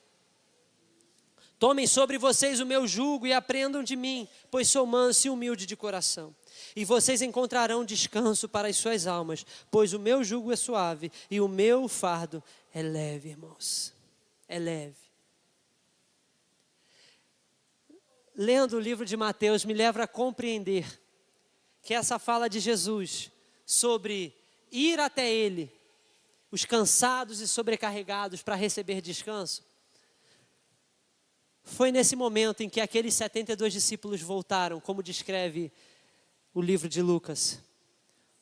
Tomem sobre vocês o meu jugo e aprendam de mim, pois sou manso e humilde de coração. E vocês encontrarão descanso para as suas almas, pois o meu jugo é suave e o meu fardo é leve, irmãos. É leve. Lendo o livro de Mateus me leva a compreender que essa fala de Jesus sobre ir até Ele, os cansados e sobrecarregados para receber descanso, foi nesse momento em que aqueles 72 discípulos voltaram, como descreve o livro de Lucas.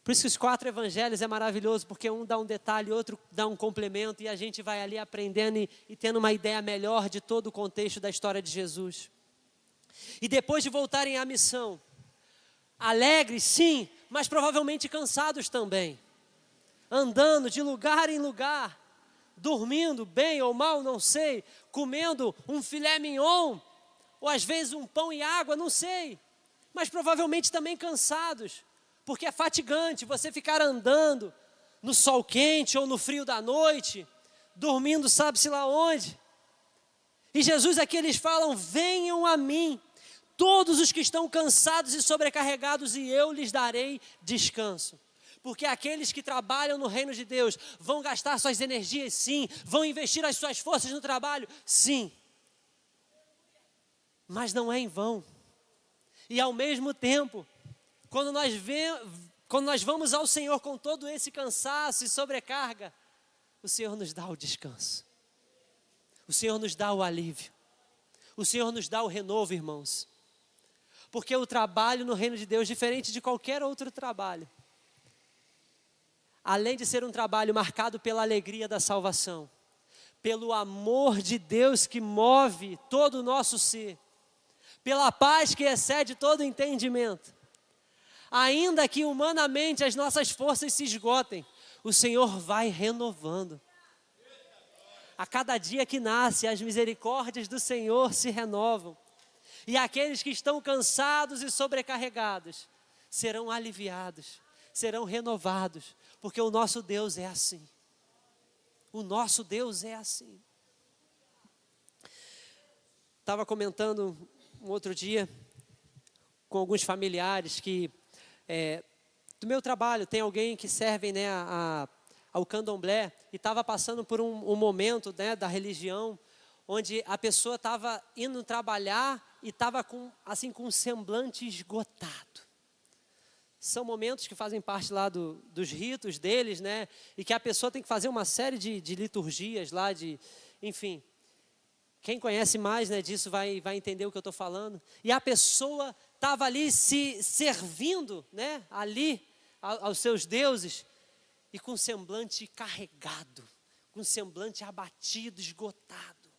Por isso que os 4 evangelhos é maravilhoso, porque um dá um detalhe, outro dá um complemento, e a gente vai ali aprendendo e tendo uma ideia melhor de todo o contexto da história de Jesus. E depois de voltarem à missão, alegres sim, mas provavelmente cansados também, andando de lugar em lugar, dormindo bem ou mal, não sei, comendo um filé mignon, ou às vezes um pão e água, não sei, mas provavelmente também cansados, porque é fatigante você ficar andando no sol quente ou no frio da noite, dormindo sabe-se lá onde. E Jesus aqui eles falam: venham a mim, todos os que estão cansados e sobrecarregados, e eu lhes darei descanso. Porque aqueles que trabalham no reino de Deus vão gastar suas energias, sim, vão investir as suas forças no trabalho, sim, mas não é em vão. E ao mesmo tempo, quando nós vamos ao Senhor com todo esse cansaço e sobrecarga, o Senhor nos dá o descanso, o Senhor nos dá o alívio, o Senhor nos dá o renovo, irmãos. Porque o trabalho no reino de Deus, diferente de qualquer outro trabalho, além de ser um trabalho marcado pela alegria da salvação, pelo amor de Deus que move todo o nosso ser, pela paz que excede todo entendimento, ainda que humanamente as nossas forças se esgotem, o Senhor vai renovando. A cada dia que nasce, as misericórdias do Senhor se renovam, e aqueles que estão cansados e sobrecarregados serão aliviados, serão renovados, porque o nosso Deus é assim. O nosso Deus é assim. Estava comentando um outro dia com alguns familiares que do meu trabalho tem alguém que serve, né, ao candomblé, e estava passando por um momento, né, da religião, onde a pessoa estava indo trabalhar e estava com um semblante esgotado. São momentos que fazem parte lá dos ritos deles, né? E que a pessoa tem que fazer uma série de liturgias lá, enfim. Quem conhece mais, né, disso vai entender o que eu estou falando. E a pessoa estava ali se servindo, né, ali aos seus deuses, e com semblante carregado, com semblante abatido, esgotado.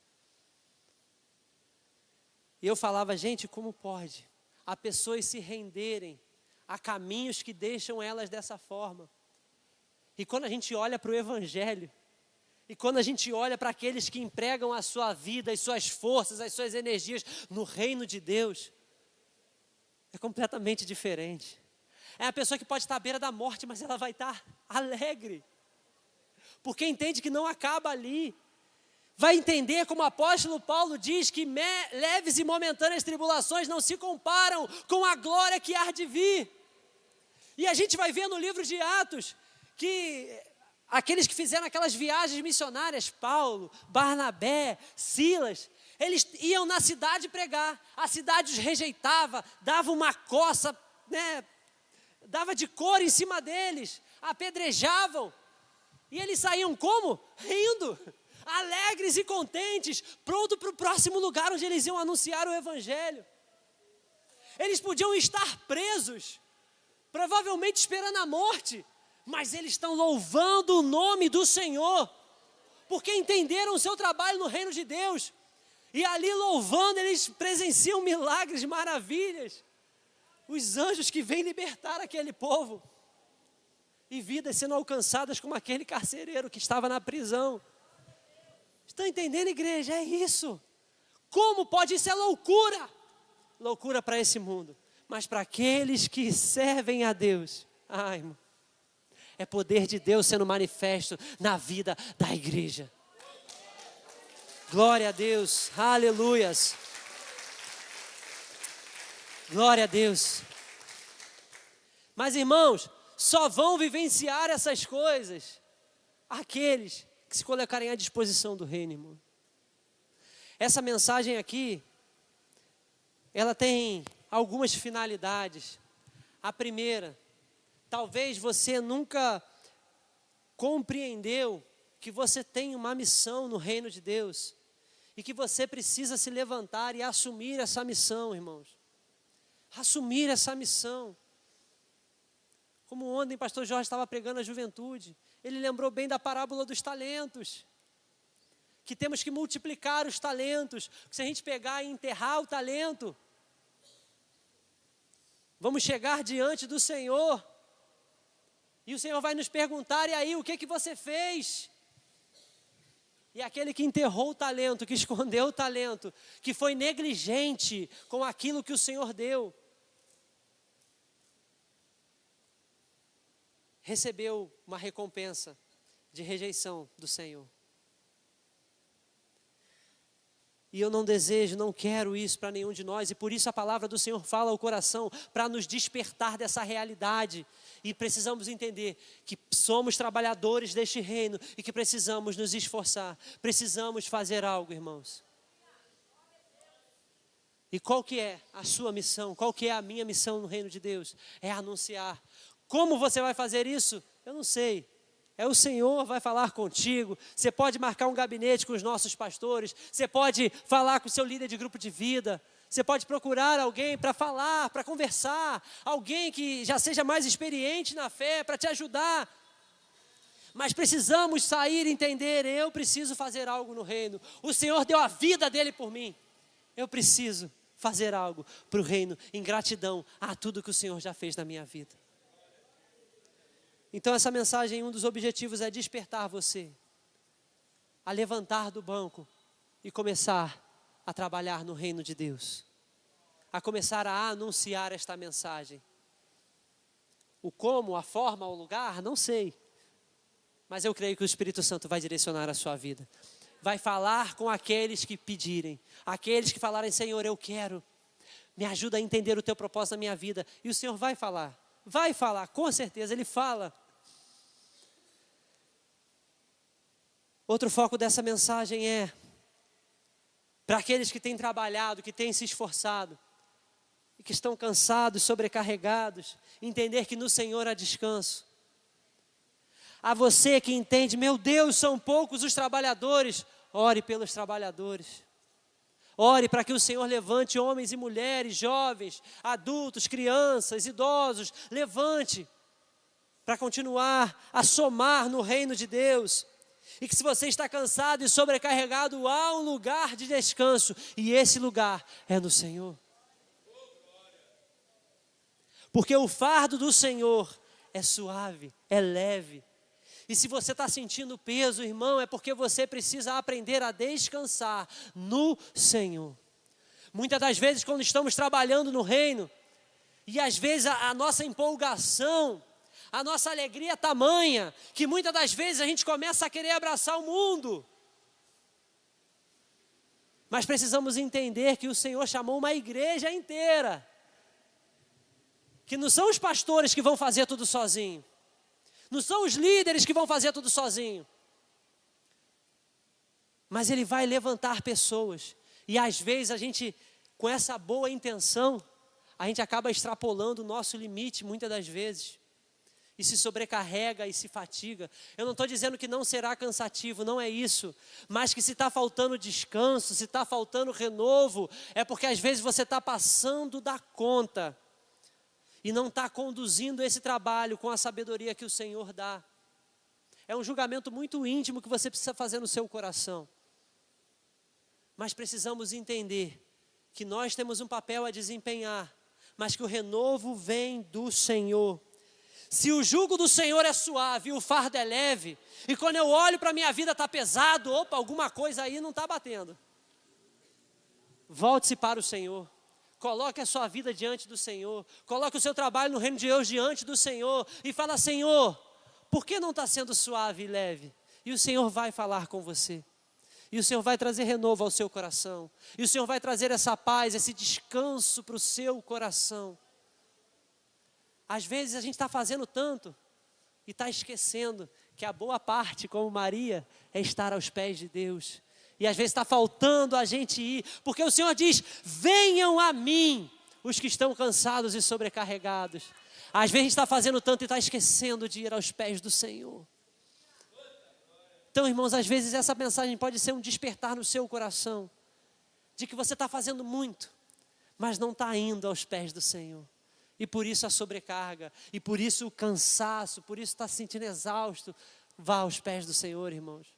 E eu falava: gente, como pode as pessoas se renderem a caminhos que deixam elas dessa forma? E quando a gente olha para o Evangelho, e quando a gente olha para aqueles que empregam a sua vida, as suas forças, as suas energias no reino de Deus, é completamente diferente. É a pessoa que pode estar à beira da morte, mas ela vai estar alegre, porque entende que não acaba ali. Vai entender, como o apóstolo Paulo diz, que leves e momentâneas tribulações não se comparam com a glória que há de vir. E a gente vai ver no livro de Atos que aqueles que fizeram aquelas viagens missionárias, Paulo, Barnabé, Silas, eles iam na cidade pregar, a cidade os rejeitava, dava uma coça, né, dava de cor em cima deles, apedrejavam, e eles saíam como? Rindo, alegres e contentes, pronto para o próximo lugar onde eles iam anunciar o Evangelho. Eles podiam estar presos, provavelmente esperando a morte, mas eles estão louvando o nome do Senhor, porque entenderam o seu trabalho no reino de Deus, e ali louvando, eles presenciam milagres, maravilhas, os anjos que vêm libertar aquele povo, e vidas sendo alcançadas como aquele carcereiro que estava na prisão. Estão entendendo, igreja? É isso. Como pode? Isso é loucura. Loucura para esse mundo. Mas para aqueles que servem a Deus, ai, irmão, é poder de Deus sendo manifesto na vida da igreja. Glória a Deus, aleluias. Glória a Deus. Mas, irmãos, só vão vivenciar essas coisas aqueles que se colocarem à disposição do reino, irmão. Essa mensagem aqui, ela tem algumas finalidades. A primeira, talvez você nunca compreendeu que você tem uma missão no reino de Deus e que você precisa se levantar e assumir essa missão, irmãos. Assumir essa missão. Como ontem o pastor Jorge estava pregando a juventude, ele lembrou bem da parábola dos talentos, que temos que multiplicar os talentos. Se a gente pegar e enterrar o talento, vamos chegar diante do Senhor, e o Senhor vai nos perguntar: e aí, o que você fez? E aquele que enterrou o talento, que escondeu o talento, que foi negligente com aquilo que o Senhor deu, recebeu uma recompensa de rejeição do Senhor. E eu não desejo, não quero isso para nenhum de nós, e por isso a palavra do Senhor fala ao coração, para nos despertar dessa realidade. E precisamos entender que somos trabalhadores deste reino e que precisamos nos esforçar, precisamos fazer algo, irmãos. E qual que é a sua missão? Qual que é a minha missão no reino de Deus? É anunciar. Como você vai fazer isso? Eu não sei. É o Senhor vai falar contigo. Você pode marcar um gabinete com os nossos pastores. Você pode falar com o seu líder de grupo de vida. Você pode procurar alguém para falar, para conversar. Alguém que já seja mais experiente na fé para te ajudar. Mas precisamos sair e entender: eu preciso fazer algo no reino. O Senhor deu a vida dele por mim. Eu preciso fazer algo para o reino em gratidão a tudo que o Senhor já fez na minha vida. Então essa mensagem, um dos objetivos é despertar você a levantar do banco e começar a trabalhar no reino de Deus, a começar a anunciar esta mensagem. O como, a forma, o lugar, não sei, mas eu creio que o Espírito Santo vai direcionar a sua vida, vai falar com aqueles que pedirem, aqueles que falarem: Senhor, eu quero, me ajuda a entender o teu propósito na minha vida. E o Senhor vai falar, com certeza, Ele fala. Outro foco dessa mensagem é para aqueles que têm trabalhado, que têm se esforçado, e que estão cansados, sobrecarregados, entender que no Senhor há descanso. A você que entende: meu Deus, são poucos os trabalhadores, ore pelos trabalhadores. Ore para que o Senhor levante homens e mulheres, jovens, adultos, crianças, idosos, levante para continuar a somar no reino de Deus. E que se você está cansado e sobrecarregado, há um lugar de descanso, e esse lugar é no Senhor. Porque o fardo do Senhor é suave, é leve. E se você está sentindo peso, irmão, é porque você precisa aprender a descansar no Senhor. Muitas das vezes, quando estamos trabalhando no reino, e às vezes a nossa empolgação, a nossa alegria é tamanha, que muitas das vezes a gente começa a querer abraçar o mundo. Mas precisamos entender que o Senhor chamou uma igreja inteira, que não são os pastores que vão fazer tudo sozinho, não são os líderes que vão fazer tudo sozinho, mas Ele vai levantar pessoas. E às vezes a gente, com essa boa intenção, a gente acaba extrapolando o nosso limite muitas das vezes, e se sobrecarrega e se fatiga. Eu não estou dizendo que não será cansativo, não é isso, mas que se está faltando descanso, se está faltando renovo, é porque às vezes você está passando da conta e não está conduzindo esse trabalho com a sabedoria que o Senhor dá. É um julgamento muito íntimo que você precisa fazer no seu coração. Mas precisamos entender que nós temos um papel a desempenhar, mas que o renovo vem do Senhor. Se o jugo do Senhor é suave e o fardo é leve, e quando eu olho para a minha vida está pesado, opa, alguma coisa aí não está batendo. Volte-se para o Senhor. Coloque a sua vida diante do Senhor. Coloque o seu trabalho no reino de Deus diante do Senhor. E fala, Senhor, por que não está sendo suave e leve? E o Senhor vai falar com você. E o Senhor vai trazer renovo ao seu coração. E o Senhor vai trazer essa paz, esse descanso para o seu coração. Às vezes a gente está fazendo tanto e está esquecendo que a boa parte, como Maria, é estar aos pés de Deus. E às vezes está faltando a gente ir, porque o Senhor diz, venham a mim os que estão cansados e sobrecarregados. Às vezes a gente está fazendo tanto e está esquecendo de ir aos pés do Senhor. Então, irmãos, às vezes essa mensagem pode ser um despertar no seu coração, de que você está fazendo muito, mas não está indo aos pés do Senhor. E por isso a sobrecarga, e por isso o cansaço, por isso está se sentindo exausto. Vá aos pés do Senhor, irmãos.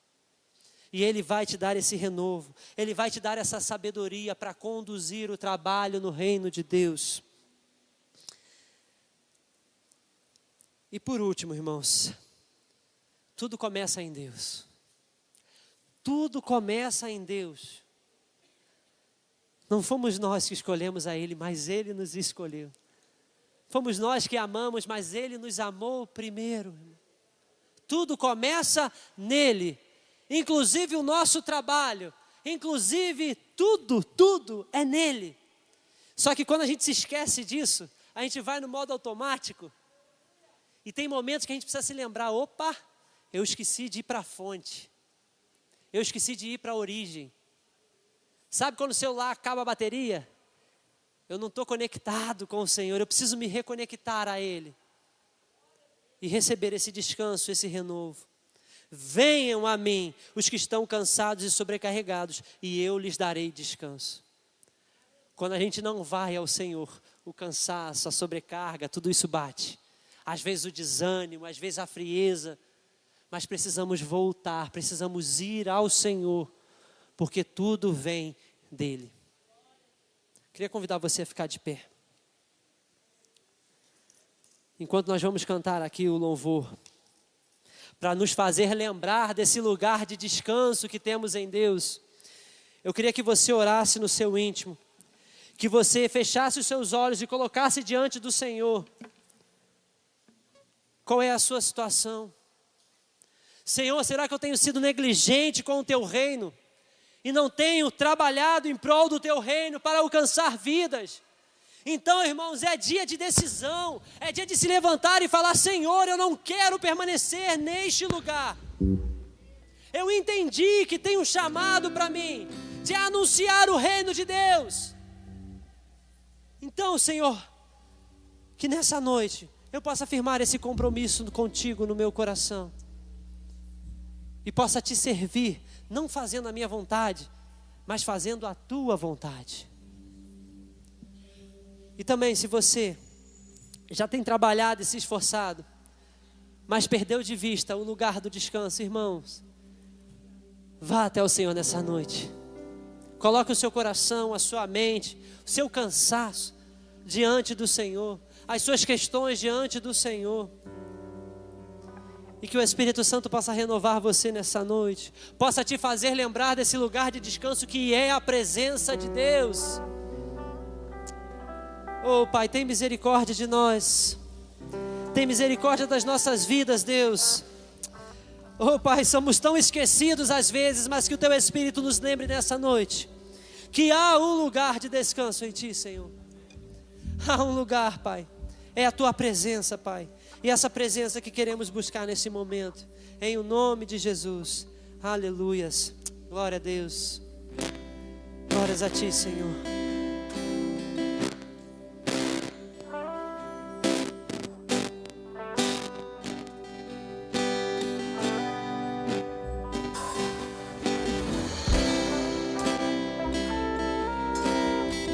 E Ele vai te dar esse renovo, Ele vai te dar essa sabedoria para conduzir o trabalho no reino de Deus. E por último, irmãos, tudo começa em Deus. Tudo começa em Deus. Não fomos nós que escolhemos a Ele, mas Ele nos escolheu. Fomos nós que amamos, mas Ele nos amou primeiro. Tudo começa nele, inclusive o nosso trabalho, inclusive tudo é nele. Só que quando a gente se esquece disso, a gente vai no modo automático. E tem momentos que a gente precisa se lembrar, opa, eu esqueci de ir para a fonte. Eu esqueci de ir para a origem. Sabe quando o celular acaba a bateria? Eu não estou conectado com o Senhor, eu preciso me reconectar a Ele. E receber esse descanso, esse renovo. Venham a mim os que estão cansados e sobrecarregados, e eu lhes darei descanso. Quando a gente não vai ao Senhor, o cansaço, a sobrecarga, tudo isso bate. Às vezes o desânimo, às vezes a frieza. Mas precisamos voltar, precisamos ir ao Senhor, porque tudo vem dEle. Queria convidar você a ficar de pé. Enquanto nós vamos cantar aqui o louvor, para nos fazer lembrar desse lugar de descanso que temos em Deus, eu queria que você orasse no seu íntimo, que você fechasse os seus olhos e colocasse diante do Senhor. Qual é a sua situação? Senhor, será que eu tenho sido negligente com o Teu reino? E não tenho trabalhado em prol do Teu reino para alcançar vidas? Então, irmãos, é dia de decisão, é dia de se levantar e falar, Senhor, eu não quero permanecer neste lugar. Eu entendi que tem um chamado para mim, de anunciar o reino de Deus. Então, Senhor, que nessa noite eu possa afirmar esse compromisso contigo no meu coração. E possa te servir, não fazendo a minha vontade, mas fazendo a tua vontade. E também, se você já tem trabalhado e se esforçado, mas perdeu de vista o lugar do descanso, irmãos, vá até o Senhor nessa noite. Coloque o seu coração, a sua mente, o seu cansaço diante do Senhor, as suas questões diante do Senhor. E que o Espírito Santo possa renovar você nessa noite, possa te fazer lembrar desse lugar de descanso que é a presença de Deus. Oh Pai, tem misericórdia de nós, tem misericórdia das nossas vidas, Deus. Oh Pai, somos tão esquecidos às vezes, mas que o Teu Espírito nos lembre nessa noite, que há um lugar de descanso em Ti, Senhor. Há um lugar, Pai, é a Tua presença, Pai. E essa presença que queremos buscar nesse momento, em o nome de Jesus. Aleluias. Glória a Deus. Glórias a Ti, Senhor.